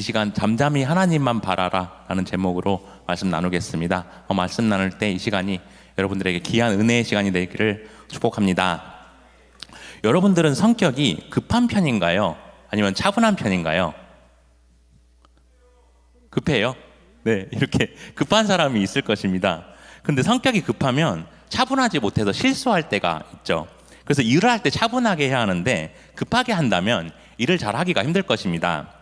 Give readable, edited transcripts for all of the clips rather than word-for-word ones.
이 시간 잠잠히 하나님만 바라라 라는 제목으로 말씀 나누겠습니다. 말씀 나눌 때 이 시간이 여러분들에게 귀한 은혜의 시간이 되기를 축복합니다. 여러분들은 성격이 급한 편인가요? 아니면 차분한 편인가요? 급해요? 네, 이렇게 급한 사람이 있을 것입니다. 근데 성격이 급하면 차분하지 못해서 실수할 때가 있죠. 그래서 일을 할 때 차분하게 해야 하는데 급하게 한다면 일을 잘 하기가 힘들 것입니다.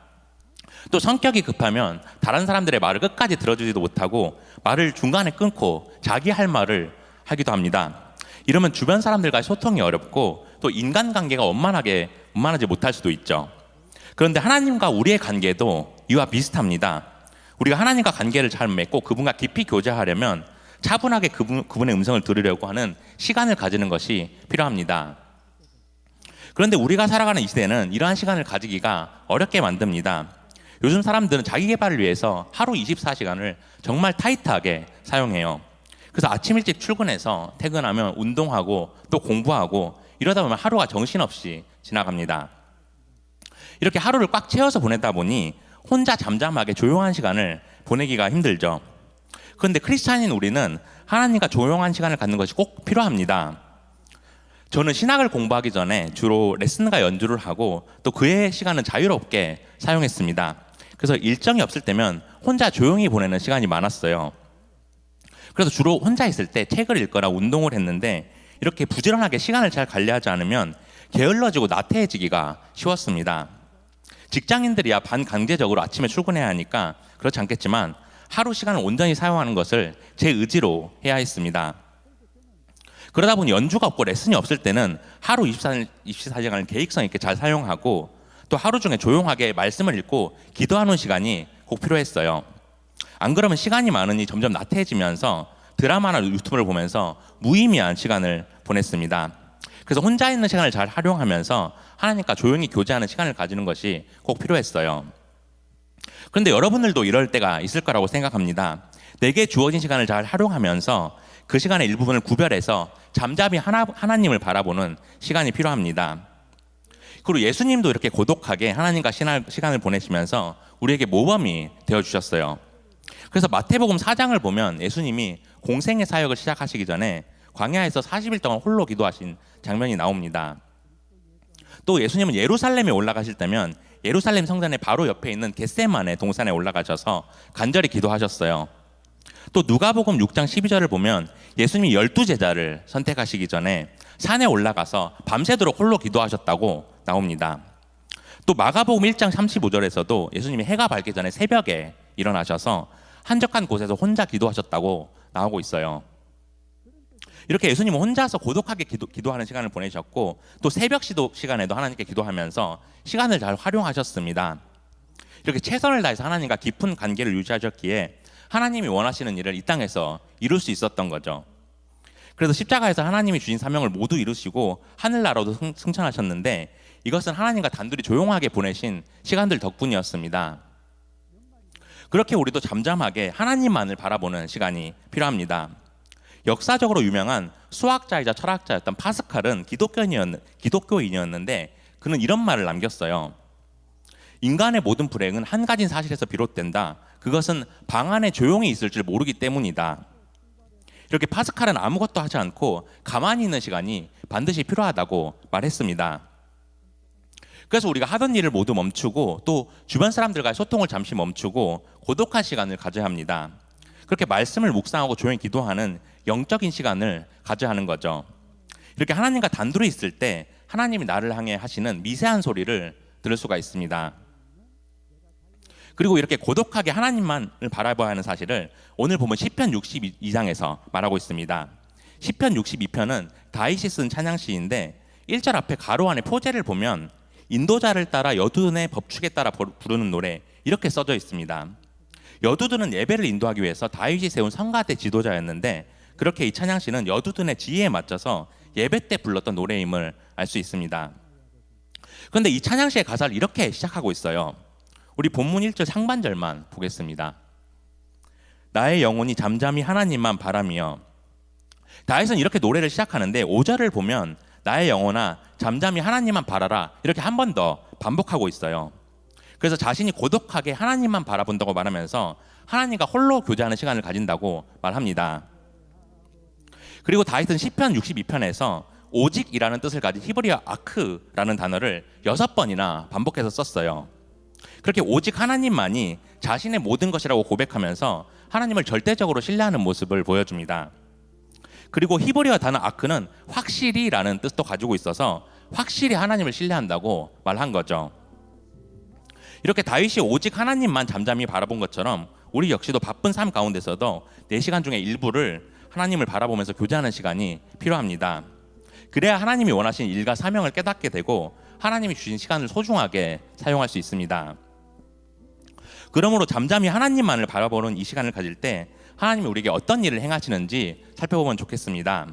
또 성격이 급하면 다른 사람들의 말을 끝까지 들어주지도 못하고 말을 중간에 끊고 자기 할 말을 하기도 합니다. 이러면 주변 사람들과 소통이 어렵고 또 인간관계가 원만하지 못할 수도 있죠. 그런데 하나님과 우리의 관계도 이와 비슷합니다. 우리가 하나님과 관계를 잘 맺고 그분과 깊이 교제하려면 차분하게 그분의 음성을 들으려고 하는 시간을 가지는 것이 필요합니다. 그런데 우리가 살아가는 이 시대는 이러한 시간을 가지기가 어렵게 만듭니다. 요즘 사람들은 자기 개발을 위해서 하루 24시간을 정말 타이트하게 사용해요. 그래서 아침 일찍 출근해서 퇴근하면 운동하고 또 공부하고 이러다 보면 하루가 정신없이 지나갑니다. 이렇게 하루를 꽉 채워서 보내다 보니 혼자 잠잠하게 조용한 시간을 보내기가 힘들죠. 그런데 크리스찬인 우리는 하나님과 조용한 시간을 갖는 것이 꼭 필요합니다. 저는 신학을 공부하기 전에 주로 레슨과 연주를 하고 또 그 외의 시간은 자유롭게 사용했습니다. 그래서 일정이 없을 때면 혼자 조용히 보내는 시간이 많았어요. 그래서 주로 혼자 있을 때 책을 읽거나 운동을 했는데 이렇게 부지런하게 시간을 잘 관리하지 않으면 게을러지고 나태해지기가 쉬웠습니다. 직장인들이야 반강제적으로 아침에 출근해야 하니까 그렇지 않겠지만 하루 시간을 온전히 사용하는 것을 제 의지로 해야 했습니다. 그러다 보니 연주가 없고 레슨이 없을 때는 하루 24시간을 계획성 있게 잘 사용하고 또 하루 중에 조용하게 말씀을 읽고 기도하는 시간이 꼭 필요했어요. 안 그러면 시간이 많으니 점점 나태해지면서 드라마나 유튜브를 보면서 무의미한 시간을 보냈습니다. 그래서 혼자 있는 시간을 잘 활용하면서 하나님과 조용히 교제하는 시간을 가지는 것이 꼭 필요했어요. 그런데 여러분들도 이럴 때가 있을 거라고 생각합니다. 내게 주어진 시간을 잘 활용하면서 그 시간의 일부분을 구별해서 잠잠히 하나님을 바라보는 시간이 필요합니다. 그리고 예수님도 이렇게 고독하게 하나님과 시간을 보내시면서 우리에게 모범이 되어주셨어요. 그래서 마태복음 4장을 보면 예수님이 공생의 사역을 시작하시기 전에 광야에서 40일 동안 홀로 기도하신 장면이 나옵니다. 또 예수님은 예루살렘에 올라가실 때면 예루살렘 성전의 바로 옆에 있는 겟세마네 동산에 올라가셔서 간절히 기도하셨어요. 또 누가복음 6장 12절을 보면 예수님이 12제자를 선택하시기 전에 산에 올라가서 밤새도록 홀로 기도하셨다고 나옵니다. 또 마가복음 1장 35절에서도 예수님이 해가 밝기 전에 새벽에 일어나셔서 한적한 곳에서 혼자 기도하셨다고 나오고 있어요. 이렇게 예수님은 혼자서 고독하게 기도하는 시간을 보내셨고 또 새벽 시도 시간에도 하나님께 기도하면서 시간을 잘 활용하셨습니다. 이렇게 최선을 다해서 하나님과 깊은 관계를 유지하셨기에 하나님이 원하시는 일을 이 땅에서 이룰 수 있었던 거죠. 그래서 십자가에서 하나님이 주신 사명을 모두 이루시고 하늘나라도 승천하셨는데 이것은 하나님과 단둘이 조용하게 보내신 시간들 덕분이었습니다. 그렇게 우리도 잠잠하게 하나님만을 바라보는 시간이 필요합니다. 역사적으로 유명한 수학자이자 철학자였던 파스칼은 기독교인이었는데 그는 이런 말을 남겼어요. 인간의 모든 불행은 한 가지 사실에서 비롯된다. 그것은 방 안에 조용히 있을 줄 모르기 때문이다. 이렇게 파스칼은 아무것도 하지 않고 가만히 있는 시간이 반드시 필요하다고 말했습니다. 그래서 우리가 하던 일을 모두 멈추고 또 주변 사람들과의 소통을 잠시 멈추고 고독한 시간을 가져야 합니다. 그렇게 말씀을 묵상하고 조용히 기도하는 영적인 시간을 가져야 하는 거죠. 이렇게 하나님과 단둘이 있을 때 하나님이 나를 향해 하시는 미세한 소리를 들을 수가 있습니다. 그리고 이렇게 고독하게 하나님만을 바라봐야 하는 사실을 오늘 보면 시편 62장에서 말하고 있습니다. 시편 62편은 다윗이 쓴 찬양시인데 1절 앞에 가로 안에 포제를 보면 인도자를 따라 여두둔의 법칙에 따라 부르는 노래 이렇게 써져 있습니다. 여두둔은 예배를 인도하기 위해서 다윗이 세운 성가대 지도자였는데 그렇게 이 찬양시는 여두둔의 지혜에 맞춰서 예배 때 불렀던 노래임을 알 수 있습니다. 그런데 이 찬양시의 가사를 이렇게 시작하고 있어요. 우리 본문 1절 상반절만 보겠습니다. 나의 영혼이 잠잠히 하나님만 바라며. 다윗은 이렇게 노래를 시작하는데 5절을 보면 나의 영혼아 잠잠히 하나님만 바라라 이렇게 한 번 더 반복하고 있어요. 그래서 자신이 고독하게 하나님만 바라본다고 말하면서 하나님과 홀로 교제하는 시간을 가진다고 말합니다. 그리고 다윗은 시편 62편에서 오직이라는 뜻을 가진 히브리어 아크라는 단어를 6번이나 반복해서 썼어요. 그렇게 오직 하나님만이 자신의 모든 것이라고 고백하면서 하나님을 절대적으로 신뢰하는 모습을 보여줍니다. 그리고 히브리어 단어 아크는 확실히라는 뜻도 가지고 있어서 확실히 하나님을 신뢰한다고 말한 거죠. 이렇게 다윗이 오직 하나님만 잠잠히 바라본 것처럼 우리 역시도 바쁜 삶 가운데서도 4시간 중에 일부를 하나님을 바라보면서 교제하는 시간이 필요합니다. 그래야 하나님이 원하신 일과 사명을 깨닫게 되고 하나님이 주신 시간을 소중하게 사용할 수 있습니다. 그러므로 잠잠히 하나님만을 바라보는 이 시간을 가질 때 하나님이 우리에게 어떤 일을 행하시는지 살펴보면 좋겠습니다.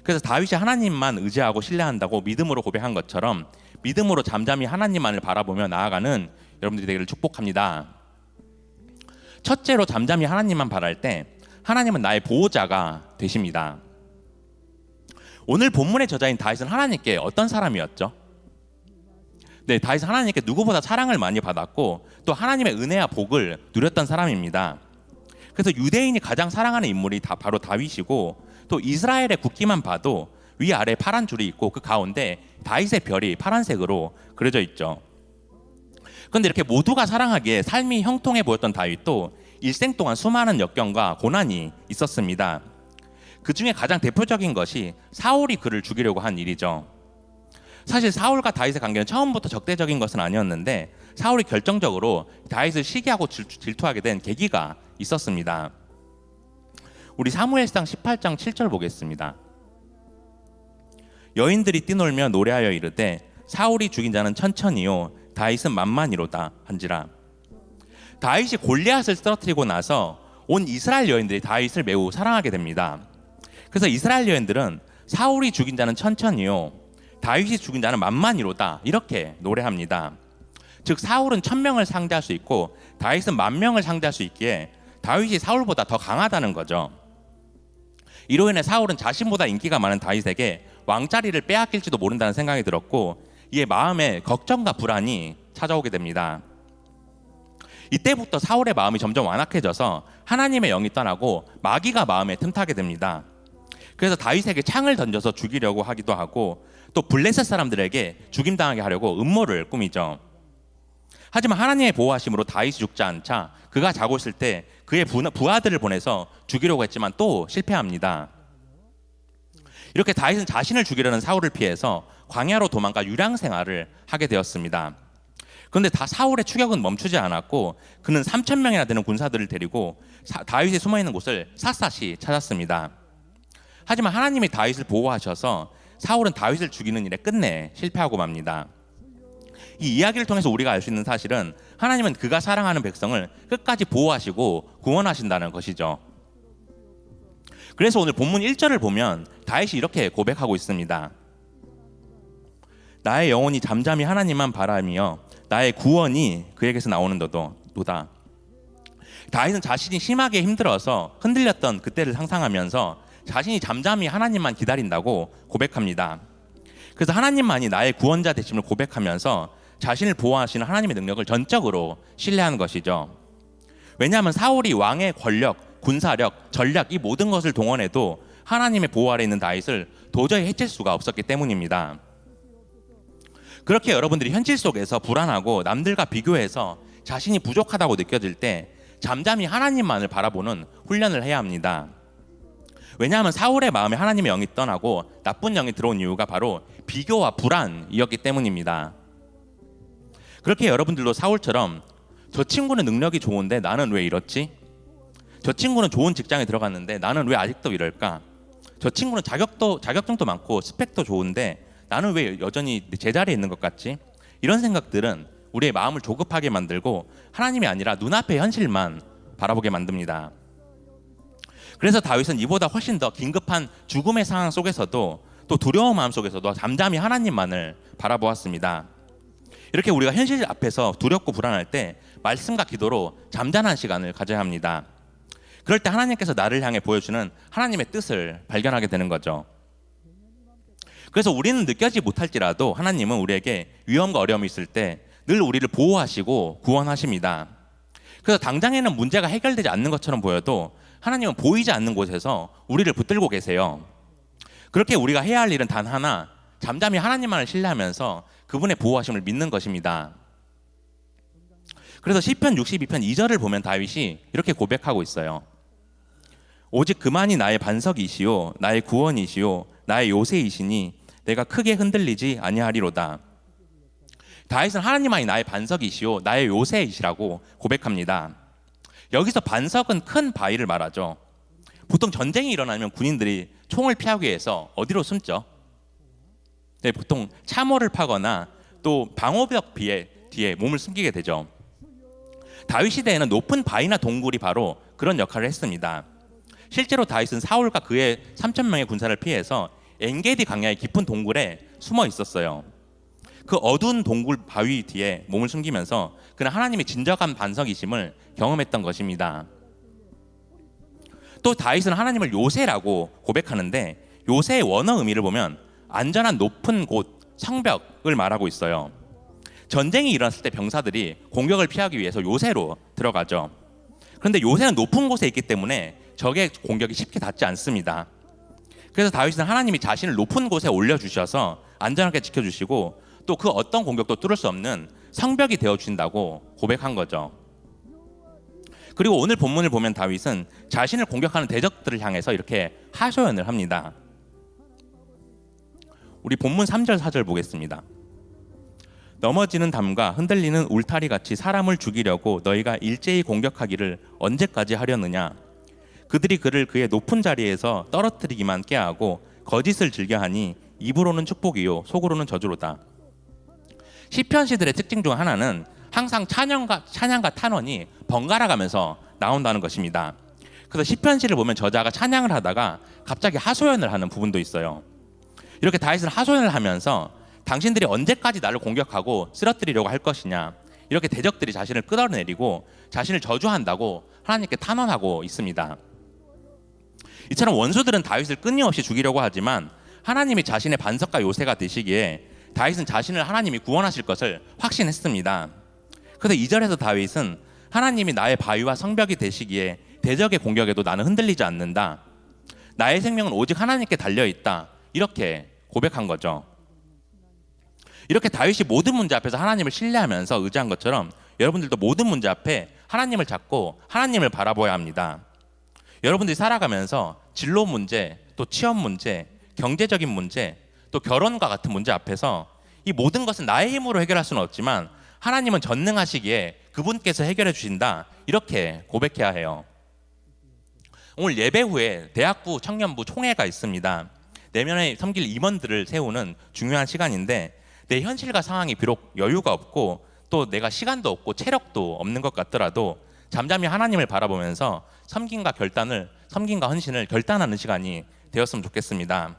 그래서 다윗이 하나님만 의지하고 신뢰한다고 믿음으로 고백한 것처럼 믿음으로 잠잠히 하나님만을 바라보며 나아가는 여러분들이 되기를 축복합니다. 첫째로 잠잠히 하나님만 바랄 때 하나님은 나의 보호자가 되십니다. 오늘 본문의 저자인 다윗은 하나님께 어떤 사람이었죠? 네, 다윗은 하나님께 누구보다 사랑을 많이 받았고 또 하나님의 은혜와 복을 누렸던 사람입니다. 그래서 유대인이 가장 사랑하는 인물이 바로 다윗이고 또 이스라엘의 국기만 봐도 위아래 파란 줄이 있고 그 가운데 다윗의 별이 파란색으로 그려져 있죠. 그런데 이렇게 모두가 사랑하기에 삶이 형통해 보였던 다윗도 일생 동안 수많은 역경과 고난이 있었습니다. 그 중에 가장 대표적인 것이 사울이 그를 죽이려고 한 일이죠. 사실 사울과 다윗의 관계는 처음부터 적대적인 것은 아니었는데 사울이 결정적으로 다윗을 시기하고 질투하게 된 계기가 있었습니다. 우리 사무엘상 18장 7절 보겠습니다. 여인들이 뛰놀며 노래하여 이르되 사울이 죽인 자는 천천히요 다윗은 만만이로다 한지라. 다윗이 골리앗을 쓰러뜨리고 나서 온 이스라엘 여인들이 다윗을 매우 사랑하게 됩니다. 그래서 이스라엘 여인들은 사울이 죽인 자는 천천히요 다윗이 죽인 자는 만만이로다 이렇게 노래합니다. 즉 사울은 1000명을 상대할 수 있고 다윗은 10,000명을 상대할 수 있기에 다윗이 사울보다 더 강하다는 거죠. 이로 인해 사울은 자신보다 인기가 많은 다윗에게 왕자리를 빼앗길지도 모른다는 생각이 들었고 이에 마음에 걱정과 불안이 찾아오게 됩니다. 이때부터 사울의 마음이 점점 완악해져서 하나님의 영이 떠나고 마귀가 마음에 틈타게 됩니다. 그래서 다윗에게 창을 던져서 죽이려고 하기도 하고 또 블레셋 사람들에게 죽임당하게 하려고 음모를 꾸미죠. 하지만 하나님의 보호하심으로 다윗이 죽지 않자 그가 자고 있을 때 그의 부하들을 보내서 죽이려고 했지만 또 실패합니다. 이렇게 다윗은 자신을 죽이려는 사울을 피해서 광야로 도망가 유랑 생활을 하게 되었습니다. 그런데 사울의 추격은 멈추지 않았고 그는 3,000명이나 되는 군사들을 데리고 다윗이 숨어있는 곳을 샅샅이 찾았습니다. 하지만 하나님이 다윗을 보호하셔서 사울은 다윗을 죽이는 일에 끝내 실패하고 맙니다. 이 이야기를 통해서 우리가 알 수 있는 사실은 하나님은 그가 사랑하는 백성을 끝까지 보호하시고 구원하신다는 것이죠. 그래서 오늘 본문 1절을 보면 다윗이 이렇게 고백하고 있습니다. 나의 영혼이 잠잠히 하나님만 바라며 나의 구원이 그에게서 나오는 도다. 다윗은 자신이 심하게 힘들어서 흔들렸던 그때를 상상하면서 자신이 잠잠히 하나님만 기다린다고 고백합니다. 그래서 하나님만이 나의 구원자 되심을 고백하면서 자신을 보호하시는 하나님의 능력을 전적으로 신뢰하는 것이죠. 왜냐하면 사울이 왕의 권력, 군사력, 전략 이 모든 것을 동원해도 하나님의 보호 아래 있는 다윗을 도저히 해칠 수가 없었기 때문입니다. 그렇게 여러분들이 현실 속에서 불안하고 남들과 비교해서 자신이 부족하다고 느껴질 때 잠잠히 하나님만을 바라보는 훈련을 해야 합니다. 왜냐하면 사울의 마음에 하나님의 영이 떠나고 나쁜 영이 들어온 이유가 바로 비교와 불안이었기 때문입니다. 그렇게 여러분들도 사울처럼 저 친구는 능력이 좋은데 나는 왜 이렇지? 저 친구는 좋은 직장에 들어갔는데 나는 왜 아직도 이럴까? 저 친구는 자격증도 많고 스펙도 좋은데 나는 왜 여전히 제자리에 있는 것 같지? 이런 생각들은 우리의 마음을 조급하게 만들고 하나님이 아니라 눈앞의 현실만 바라보게 만듭니다. 그래서 다윗은 이보다 훨씬 더 긴급한 죽음의 상황 속에서도 또 두려운 마음 속에서도 잠잠히 하나님만을 바라보았습니다. 이렇게 우리가 현실 앞에서 두렵고 불안할 때 말씀과 기도로 잠잠한 시간을 가져야 합니다. 그럴 때 하나님께서 나를 향해 보여주는 하나님의 뜻을 발견하게 되는 거죠. 그래서 우리는 느껴지지 못할지라도 하나님은 우리에게 위험과 어려움이 있을 때 늘 우리를 보호하시고 구원하십니다. 그래서 당장에는 문제가 해결되지 않는 것처럼 보여도 하나님은 보이지 않는 곳에서 우리를 붙들고 계세요. 그렇게 우리가 해야 할 일은 단 하나, 잠잠히 하나님만을 신뢰하면서 그분의 보호하심을 믿는 것입니다. 그래서 시편 62편 2절을 보면 다윗이 이렇게 고백하고 있어요. 오직 그만이 나의 반석이시요 나의 구원이시요 나의 요새이시니 내가 크게 흔들리지 아니하리로다. 다윗은 하나님만이 나의 반석이시요 나의 요새이시라고 고백합니다. 여기서 반석은 큰 바위를 말하죠. 보통 전쟁이 일어나면 군인들이 총을 피하기 위해서 어디로 숨죠? 네, 보통 참호를 파거나 또 방어벽 뒤에 몸을 숨기게 되죠. 다윗 시대에는 높은 바위나 동굴이 바로 그런 역할을 했습니다. 실제로 다윗은 사울과 그의 3,000명의 군사를 피해서 엔게디 강야의 깊은 동굴에 숨어 있었어요. 그 어두운 동굴 바위 뒤에 몸을 숨기면서 그는 하나님의 진정한 반석이심을 경험했던 것입니다. 또 다윗은 하나님을 요새라고 고백하는데 요새의 원어 의미를 보면 안전한 높은 곳, 성벽을 말하고 있어요. 전쟁이 일어났을 때 병사들이 공격을 피하기 위해서 요새로 들어가죠. 그런데 요새는 높은 곳에 있기 때문에 적의 공격이 쉽게 닿지 않습니다. 그래서 다윗은 하나님이 자신을 높은 곳에 올려주셔서 안전하게 지켜주시고 또 그 어떤 공격도 뚫을 수 없는 성벽이 되어주신다고 고백한 거죠. 그리고 오늘 본문을 보면 다윗은 자신을 공격하는 대적들을 향해서 이렇게 하소연을 합니다. 우리 본문 3절 4절 보겠습니다. 넘어지는 담과 흔들리는 울타리 같이 사람을 죽이려고 너희가 일제히 공격하기를 언제까지 하려느냐. 그들이 그를 그의 높은 자리에서 떨어뜨리기만 꾀하고 거짓을 즐겨하니 입으로는 축복이요 속으로는 저주로다. 시편 시들의 특징 중 하나는 항상 찬양과 탄원이 번갈아 가면서 나온다는 것입니다. 그래서 시편 시를 보면 저자가 찬양을 하다가 갑자기 하소연을 하는 부분도 있어요. 이렇게 다윗은 하소연을 하면서 당신들이 언제까지 나를 공격하고 쓰러뜨리려고 할 것이냐, 이렇게 대적들이 자신을 끌어내리고 자신을 저주한다고 하나님께 탄원하고 있습니다. 이처럼 원수들은 다윗을 끊임없이 죽이려고 하지만 하나님이 자신의 반석과 요새가 되시기에 다윗은 자신을 하나님이 구원하실 것을 확신했습니다. 그래서 2절에서 다윗은 하나님이 나의 바위와 성벽이 되시기에 대적의 공격에도 나는 흔들리지 않는다. 나의 생명은 오직 하나님께 달려있다. 이렇게 고백한 거죠. 이렇게 다윗이 모든 문제 앞에서 하나님을 신뢰하면서 의지한 것처럼 여러분들도 모든 문제 앞에 하나님을 잡고 하나님을 바라봐야 합니다. 여러분들이 살아가면서 진로 문제, 또 취업 문제, 경제적인 문제, 또 결혼과 같은 문제 앞에서 이 모든 것은 나의 힘으로 해결할 수는 없지만 하나님은 전능하시기에 그분께서 해결해 주신다. 이렇게 고백해야 해요. 오늘 예배 후에 대학부 청년부 총회가 있습니다. 내년에 섬길 임원들을 세우는 중요한 시간인데 내 현실과 상황이 비록 여유가 없고 또 내가 시간도 없고 체력도 없는 것 같더라도 잠잠히 하나님을 바라보면서 섬김과 헌신을 결단하는 시간이 되었으면 좋겠습니다.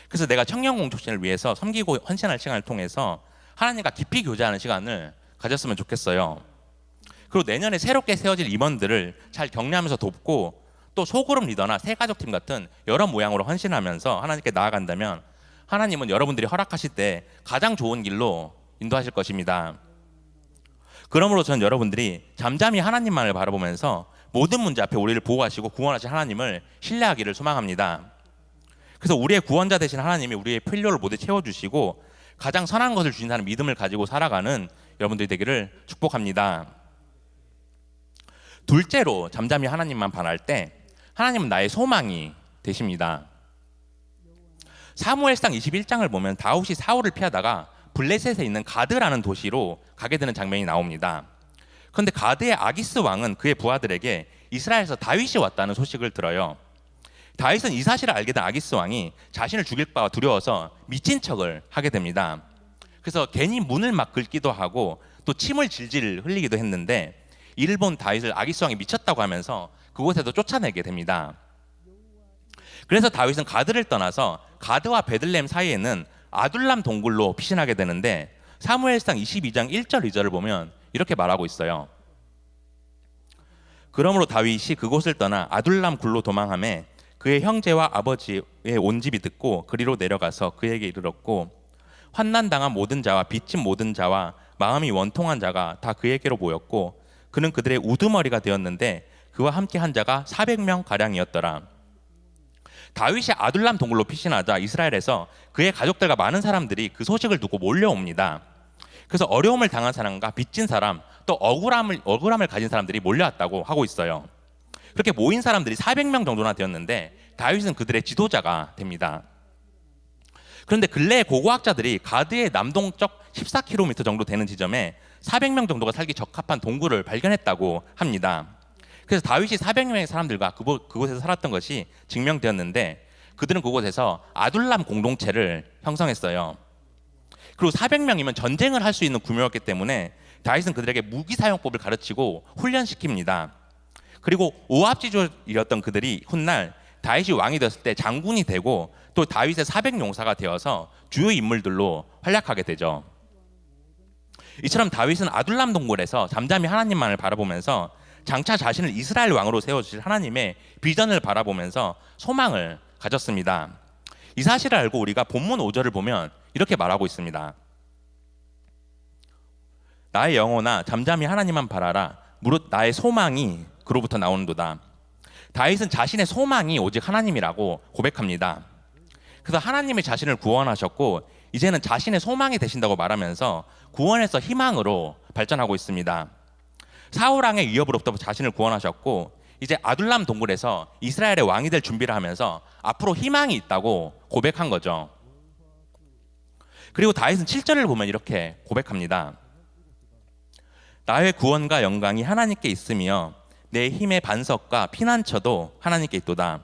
그래서 내가 청년 공동체를 위해서 섬기고 헌신할 시간을 통해서 하나님과 깊이 교제하는 시간을 가졌으면 좋겠어요. 그리고 내년에 새롭게 세워질 임원들을 잘 격려하면서 돕고 또 소그룹 리더나 새가족팀 같은 여러 모양으로 헌신하면서 하나님께 나아간다면 하나님은 여러분들이 허락하실 때 가장 좋은 길로 인도하실 것입니다. 그러므로 저는 여러분들이 잠잠히 하나님만을 바라보면서 모든 문제 앞에 우리를 보호하시고 구원하신 하나님을 신뢰하기를 소망합니다. 그래서 우리의 구원자 되신 하나님이 우리의 필요를 모두 채워주시고 가장 선한 것을 주신다는 믿음을 가지고 살아가는 여러분들이 되기를 축복합니다. 둘째로 잠잠히 하나님만 바랄 때 하나님은 나의 소망이 되십니다. 사무엘상 21장을 보면 다윗이 사울을 피하다가 블레셋에 있는 가드라는 도시로 가게 되는 장면이 나옵니다. 그런데 가드의 아기스 왕은 그의 부하들에게 이스라엘에서 다윗이 왔다는 소식을 들어요. 다윗은 이 사실을 알게 된 아기스 왕이 자신을 죽일 바가 두려워서 미친 척을 하게 됩니다. 그래서 괜히 문을 막 긁기도 하고 또 침을 질질 흘리기도 했는데 이를 본 다윗을 아기스 왕이 미쳤다고 하면서 그곳에도 쫓아내게 됩니다. 그래서 다윗은 가드를 떠나서 가드와 베들레헴 사이에는 아둘람 동굴로 피신하게 되는데 사무엘상 22장 1절 2절을 보면 이렇게 말하고 있어요. 그러므로 다윗이 그곳을 떠나 아둘람 굴로 도망하매 그의 형제와 아버지의 온 집이 듣고 그리로 내려가서 그에게 이르렀고 환난당한 모든 자와 빚진 모든 자와 마음이 원통한 자가 다 그에게로 모였고 그는 그들의 우두머리가 되었는데 그와 함께 한 자가 400명 가량이었더라. 다윗이 아둘람 동굴로 피신하자 이스라엘에서 그의 가족들과 많은 사람들이 그 소식을 듣고 몰려옵니다. 그래서 어려움을 당한 사람과 빚진 사람, 또 억울함을 가진 사람들이 몰려왔다고 하고 있어요. 그렇게 모인 사람들이 400명 정도나 되었는데 다윗은 그들의 지도자가 됩니다. 그런데 근래에 고고학자들이 가드의 남동쪽 14km 정도 되는 지점에 400명 정도가 살기 적합한 동굴을 발견했다고 합니다. 그래서 다윗이 400명의 사람들과 그곳에서 살았던 것이 증명되었는데 그들은 그곳에서 아둘람 공동체를 형성했어요. 그리고 400명이면 전쟁을 할 수 있는 규모였기 때문에 다윗은 그들에게 무기 사용법을 가르치고 훈련시킵니다. 그리고 오합지졸이었던 그들이 훗날 다윗이 왕이 되었을 때 장군이 되고 또 다윗의 400용사가 되어서 주요 인물들로 활약하게 되죠. 이처럼 다윗은 아둘람 동굴에서 잠잠히 하나님만을 바라보면서 장차 자신을 이스라엘 왕으로 세워주실 하나님의 비전을 바라보면서 소망을 가졌습니다. 이 사실을 알고 우리가 본문 5절을 보면 이렇게 말하고 있습니다. 나의 영혼아 잠잠히 하나님만 바라라. 무릇 나의 소망이 그로부터 나오는도다. 다윗은 자신의 소망이 오직 하나님이라고 고백합니다. 그래서 하나님이 자신을 구원하셨고 이제는 자신의 소망이 되신다고 말하면서 구원에서 희망으로 발전하고 있습니다. 사울왕의 위협으로부터 자신을 구원하셨고 이제 아둘람 동굴에서 이스라엘의 왕이 될 준비를 하면서 앞으로 희망이 있다고 고백한 거죠. 그리고 다윗은 7절을 보면 이렇게 고백합니다. 나의 구원과 영광이 하나님께 있으며 내 힘의 반석과 피난처도 하나님께 있도다.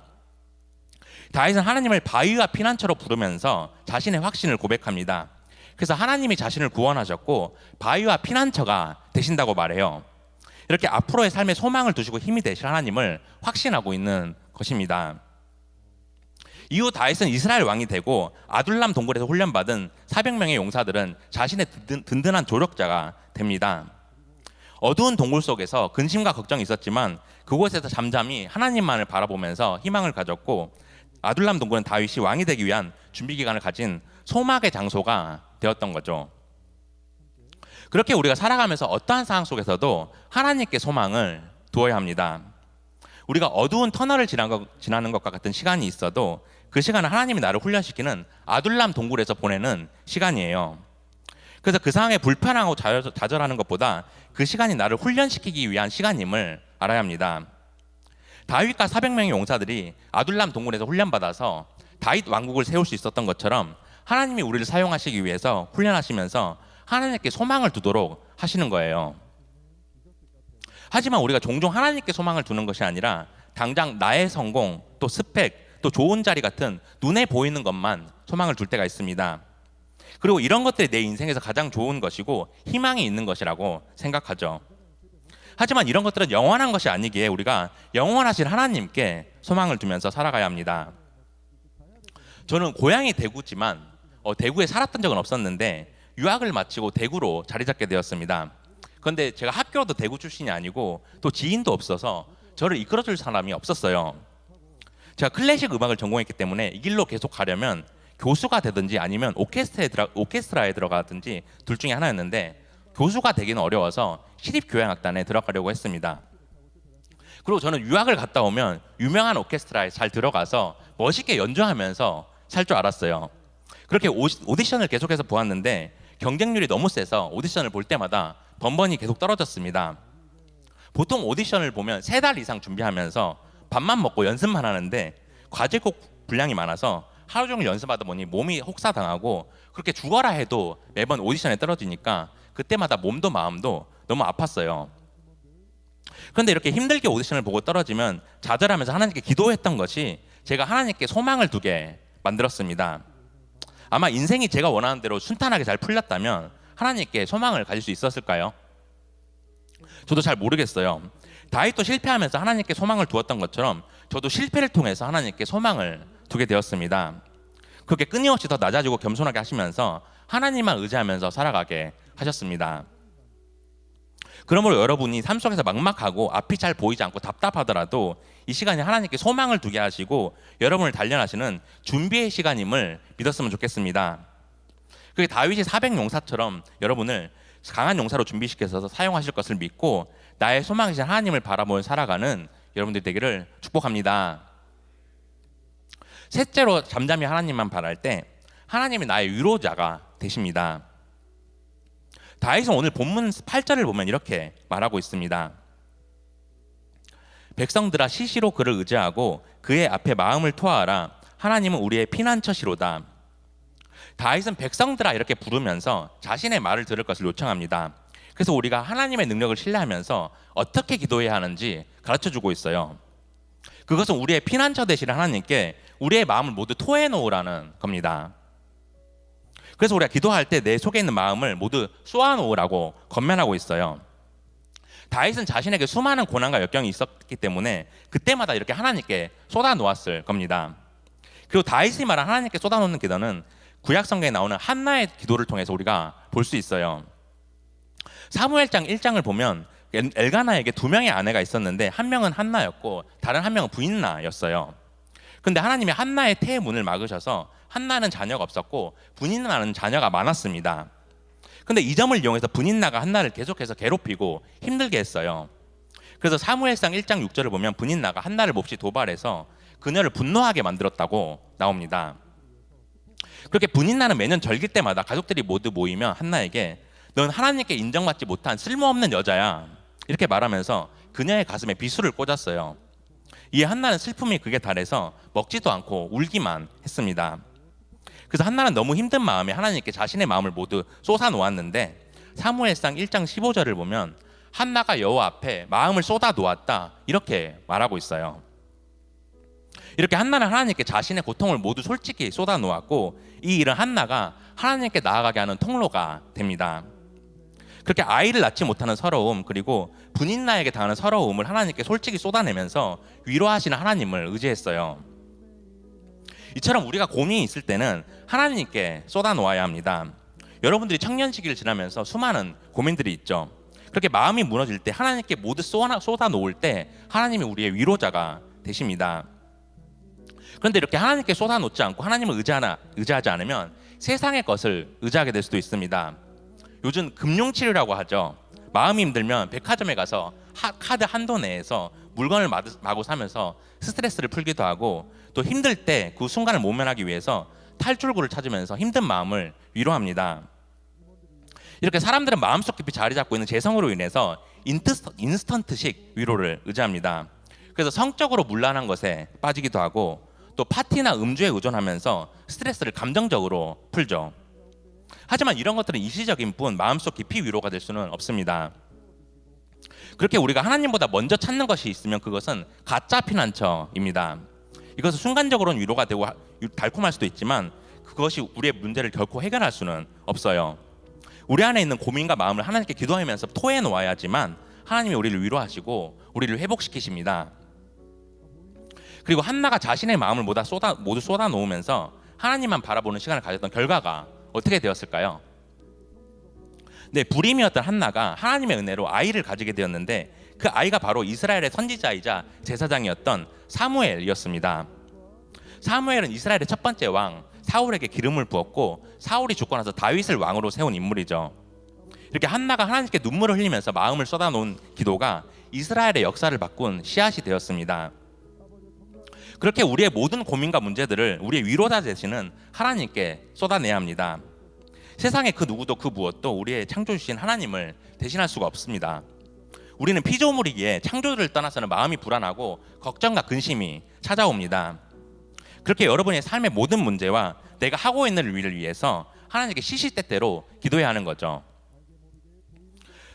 다윗은 하나님을 바위와 피난처로 부르면서 자신의 확신을 고백합니다. 그래서 하나님이 자신을 구원하셨고 바위와 피난처가 되신다고 말해요. 이렇게 앞으로의 삶에 소망을 두시고 힘이 되실 하나님을 확신하고 있는 것입니다. 이후 다윗은 이스라엘 왕이 되고 아둘람 동굴에서 훈련받은 400명의 용사들은 자신의 든든한 조력자가 됩니다. 어두운 동굴 속에서 근심과 걱정이 있었지만 그곳에서 잠잠히 하나님만을 바라보면서 희망을 가졌고 아둘람 동굴은 다윗이 왕이 되기 위한 준비 기간을 가진 소망의 장소가 되었던 거죠. 그렇게 우리가 살아가면서 어떠한 상황 속에서도 하나님께 소망을 두어야 합니다. 우리가 어두운 터널을 지나는 것과 같은 시간이 있어도 그 시간은 하나님이 나를 훈련시키는 아둘람 동굴에서 보내는 시간이에요. 그래서 그 상황에 불편하고 좌절하는 것보다 그 시간이 나를 훈련시키기 위한 시간임을 알아야 합니다. 다윗과 400명의 용사들이 아둘람 동굴에서 훈련받아서 다윗 왕국을 세울 수 있었던 것처럼 하나님이 우리를 사용하시기 위해서 훈련하시면서 하나님께 소망을 두도록 하시는 거예요. 하지만 우리가 종종 하나님께 소망을 두는 것이 아니라 당장 나의 성공, 또 스펙, 또 좋은 자리 같은 눈에 보이는 것만 소망을 둘 때가 있습니다. 그리고 이런 것들이 내 인생에서 가장 좋은 것이고 희망이 있는 것이라고 생각하죠. 하지만 이런 것들은 영원한 것이 아니기에 우리가 영원하신 하나님께 소망을 두면서 살아가야 합니다. 저는 고향이 대구지만 대구에 살았던 적은 없었는데 유학을 마치고 대구로 자리 잡게 되었습니다. 그런데 제가 학교도 대구 출신이 아니고 또 지인도 없어서 저를 이끌어줄 사람이 없었어요. 제가 클래식 음악을 전공했기 때문에 이 길로 계속 가려면 교수가 되든지 아니면 오케스트라에 들어가든지 둘 중에 하나였는데 교수가 되기는 어려워서 시립교향악단에 들어가려고 했습니다. 그리고 저는 유학을 갔다 오면 유명한 오케스트라에 잘 들어가서 멋있게 연주하면서 살 줄 알았어요. 그렇게 오디션을 계속해서 보았는데 경쟁률이 너무 세서 오디션을 볼 때마다 번번이 계속 떨어졌습니다. 보통 오디션을 보면 3달 이상 준비하면서 밥만 먹고 연습만 하는데 과제곡 분량이 많아서 하루 종일 연습하다 보니 몸이 혹사당하고 그렇게 죽어라 해도 매번 오디션에 떨어지니까 그때마다 몸도 마음도 너무 아팠어요. 그런데 이렇게 힘들게 오디션을 보고 떨어지면 좌절하면서 하나님께 기도했던 것이 제가 하나님께 소망을 두게 만들었습니다. 아마 인생이 제가 원하는 대로 순탄하게 잘 풀렸다면 하나님께 소망을 가질 수 있었을까요? 저도 잘 모르겠어요. 다윗도 실패하면서 하나님께 소망을 두었던 것처럼 저도 실패를 통해서 하나님께 소망을 두게 되었습니다. 그렇게 끊임없이 더 낮아지고 겸손하게 하시면서 하나님만 의지하면서 살아가게 하셨습니다. 그러므로 여러분이 삶 속에서 막막하고 앞이 잘 보이지 않고 답답하더라도 이 시간이 하나님께 소망을 두게 하시고 여러분을 단련하시는 준비의 시간임을 믿었으면 좋겠습니다. 그게 다윗이 400용사처럼 여러분을 강한 용사로 준비시켜서 사용하실 것을 믿고 나의 소망이신 하나님을 바라보며 살아가는 여러분들이 되기를 축복합니다. 셋째로 잠잠히 하나님만 바랄 때 하나님이 나의 위로자가 되십니다. 다윗은 오늘 본문 8절을 보면 이렇게 말하고 있습니다. 백성들아 시시로 그를 의지하고 그의 앞에 마음을 토하라. 하나님은 우리의 피난처시로다. 다윗은 백성들아 이렇게 부르면서 자신의 말을 들을 것을 요청합니다. 그래서 우리가 하나님의 능력을 신뢰하면서 어떻게 기도해야 하는지 가르쳐주고 있어요. 그것은 우리의 피난처 되시는 하나님께 우리의 마음을 모두 토해 놓으라는 겁니다. 그래서 우리가 기도할 때 내 속에 있는 마음을 모두 쏘아 놓으라고 권면하고 있어요. 다윗은 자신에게 수많은 고난과 역경이 있었기 때문에 그때마다 이렇게 하나님께 쏟아 놓았을 겁니다. 그리고 다윗이 말한 하나님께 쏟아 놓는 기도는 구약 성경에 나오는 한나의 기도를 통해서 우리가 볼 수 있어요. 사무엘장 1장을 보면 엘가나에게 2명의 아내가 있었는데 한 명은 한나였고 다른 한 명은 브닌나였어요. 근데 하나님이 한나의 태의 문을 막으셔서 한나는 자녀가 없었고 브닌나는 자녀가 많았습니다. 근데 이 점을 이용해서 브닌나가 한나를 계속해서 괴롭히고 힘들게 했어요. 그래서 사무엘상 1장 6절을 보면 브닌나가 한나를 몹시 도발해서 그녀를 분노하게 만들었다고 나옵니다. 그렇게 브닌나는 매년 절기 때마다 가족들이 모두 모이면 한나에게 넌 하나님께 인정받지 못한 쓸모없는 여자야 이렇게 말하면서 그녀의 가슴에 비수를 꽂았어요. 이에 한나는 슬픔이 극에 달해서 먹지도 않고 울기만 했습니다. 그래서 한나는 너무 힘든 마음에 하나님께 자신의 마음을 모두 쏟아 놓았는데 사무엘상 1장 15절을 보면 한나가 여호와 앞에 마음을 쏟아 놓았다 이렇게 말하고 있어요. 이렇게 한나는 하나님께 자신의 고통을 모두 솔직히 쏟아 놓았고 이 일은 한나가 하나님께 나아가게 하는 통로가 됩니다. 그렇게 아이를 낳지 못하는 서러움 그리고 분인나에게 당하는 서러움을 하나님께 솔직히 쏟아내면서 위로하시는 하나님을 의지했어요. 이처럼 우리가 고민이 있을 때는 하나님께 쏟아놓아야 합니다. 여러분들이 청년 시기를 지나면서 수많은 고민들이 있죠. 그렇게 마음이 무너질 때 하나님께 모두 쏟아놓을 때 하나님이 우리의 위로자가 되십니다. 그런데 이렇게 하나님께 쏟아놓지 않고 하나님을 의지하지 않으면 세상의 것을 의지하게 될 수도 있습니다. 요즘 금융치료라고 하죠. 마음이 힘들면 백화점에 가서 카드 한도 내에서 물건을 마구 사면서 스트레스를 풀기도 하고 또 힘들 때 그 순간을 모면하기 위해서 탈출구를 찾으면서 힘든 마음을 위로합니다. 이렇게 사람들은 마음속 깊이 자리 잡고 있는 재성으로 인해서 인스턴트식 위로를 의지합니다. 그래서 성적으로 문란한 것에 빠지기도 하고 또 파티나 음주에 의존하면서 스트레스를 감정적으로 풀죠. 하지만 이런 것들은 일시적인 뿐 마음속 깊이 위로가 될 수는 없습니다. 그렇게 우리가 하나님보다 먼저 찾는 것이 있으면 그것은 가짜 피난처입니다. 이것은 순간적으로는 위로가 되고 달콤할 수도 있지만 그것이 우리의 문제를 결코 해결할 수는 없어요. 우리 안에 있는 고민과 마음을 하나님께 기도하면서 토해 놓아야지만 하나님이 우리를 위로하시고 우리를 회복시키십니다. 그리고 한나가 자신의 마음을 모두 쏟아 놓으면서 하나님만 바라보는 시간을 가졌던 결과가 어떻게 되었을까요? 네, 불임이었던 한나가 하나님의 은혜로 아이를 가지게 되었는데 그 아이가 바로 이스라엘의 선지자이자 제사장이었던 사무엘이었습니다. 사무엘은 이스라엘의 첫 번째 왕 사울에게 기름을 부었고 사울이 죽고 나서 다윗을 왕으로 세운 인물이죠. 이렇게 한나가 하나님께 눈물을 흘리면서 마음을 쏟아놓은 기도가 이스라엘의 역사를 바꾼 씨앗이 되었습니다. 그렇게 우리의 모든 고민과 문제들을 우리의 위로자 되시는 하나님께 쏟아내야 합니다. 세상에 그 누구도 그 무엇도 우리의 창조주신 하나님을 대신할 수가 없습니다. 우리는 피조물이기에 창조주를 떠나서는 마음이 불안하고 걱정과 근심이 찾아옵니다. 그렇게 여러분의 삶의 모든 문제와 내가 하고 있는 일을 위해서 하나님께 시시때때로 기도해야 하는 거죠.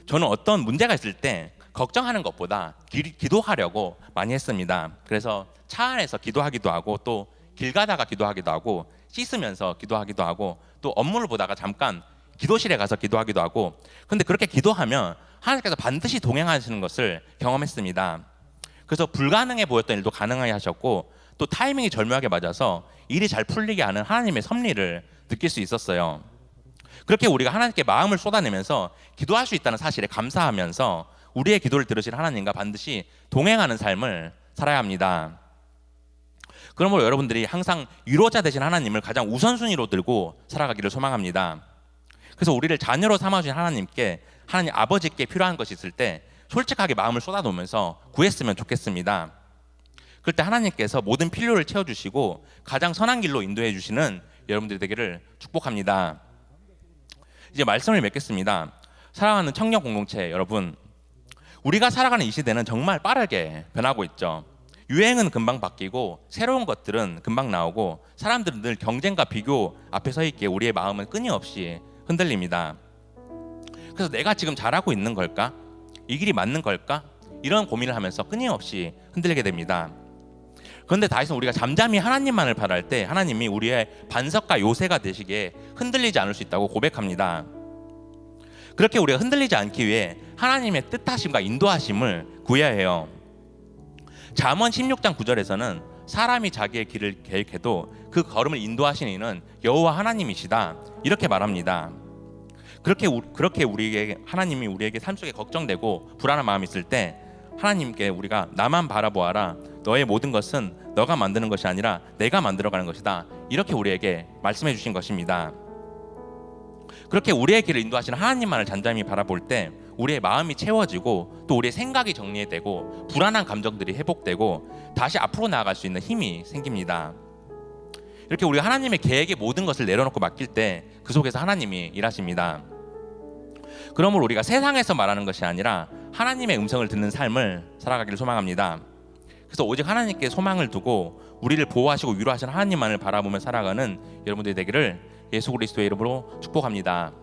저는 어떤 문제가 있을 때 걱정하는 것보다 기도하려고 많이 했습니다. 그래서 차 안에서 기도하기도 하고 또 길 가다가 기도하기도 하고 씻으면서 기도하기도 하고 또 업무를 보다가 잠깐 기도실에 가서 기도하기도 하고 근데 그렇게 기도하면 하나님께서 반드시 동행하시는 것을 경험했습니다. 그래서 불가능해 보였던 일도 가능하게 하셨고 또 타이밍이 절묘하게 맞아서 일이 잘 풀리게 하는 하나님의 섭리를 느낄 수 있었어요. 그렇게 우리가 하나님께 마음을 쏟아내면서 기도할 수 있다는 사실에 감사하면서 우리의 기도를 들으실 하나님과 반드시 동행하는 삶을 살아야 합니다. 그러므로 여러분들이 항상 위로자 되신 하나님을 가장 우선순위로 들고 살아가기를 소망합니다. 그래서 우리를 자녀로 삼아주신 하나님께, 하나님 아버지께 필요한 것이 있을 때 솔직하게 마음을 쏟아놓으면서 구했으면 좋겠습니다. 그럴 때 하나님께서 모든 필요를 채워주시고 가장 선한 길로 인도해 주시는 여러분들이 되기를 축복합니다. 이제 말씀을 맺겠습니다. 사랑하는 청년 공동체 여러분, 우리가 살아가는 이 시대는 정말 빠르게 변하고 있죠. 유행은 금방 바뀌고 새로운 것들은 금방 나오고 사람들은 늘 경쟁과 비교 앞에 서 있기에 우리의 마음은 끊임없이 흔들립니다. 그래서 내가 지금 잘하고 있는 걸까? 이 길이 맞는 걸까? 이런 고민을 하면서 끊임없이 흔들리게 됩니다. 그런데 다윗은 우리가 잠잠히 하나님만을 바랄 때 하나님이 우리의 반석과 요새가 되시기에 흔들리지 않을 수 있다고 고백합니다. 그렇게 우리가 흔들리지 않기 위해 하나님의 뜻하심과 인도하심을 구해야 해요. 잠언 16장 9절에서는 사람이 자기의 길을 계획해도 그 걸음을 인도하시는 이는 여호와 하나님이시다 이렇게 말합니다. 그렇게 우리에게 하나님이 우리에게 삶 속에 걱정되고 불안한 마음이 있을 때 하나님께 우리가 나만 바라보아라, 너의 모든 것은 너가 만드는 것이 아니라 내가 만들어가는 것이다 이렇게 우리에게 말씀해 주신 것입니다. 그렇게 우리의 길을 인도하시는 하나님만을 잠잠히 바라볼 때 우리의 마음이 채워지고 또 우리의 생각이 정리되고 불안한 감정들이 회복되고 다시 앞으로 나아갈 수 있는 힘이 생깁니다. 이렇게 우리가 하나님의 계획에 모든 것을 내려놓고 맡길 때 그 속에서 하나님이 일하십니다. 그러므로 우리가 세상에서 말하는 것이 아니라 하나님의 음성을 듣는 삶을 살아가기를 소망합니다. 그래서 오직 하나님께 소망을 두고 우리를 보호하시고 위로하시는 하나님만을 바라보며 살아가는 여러분들이 되기를 예수 그리스도의 이름으로 축복합니다.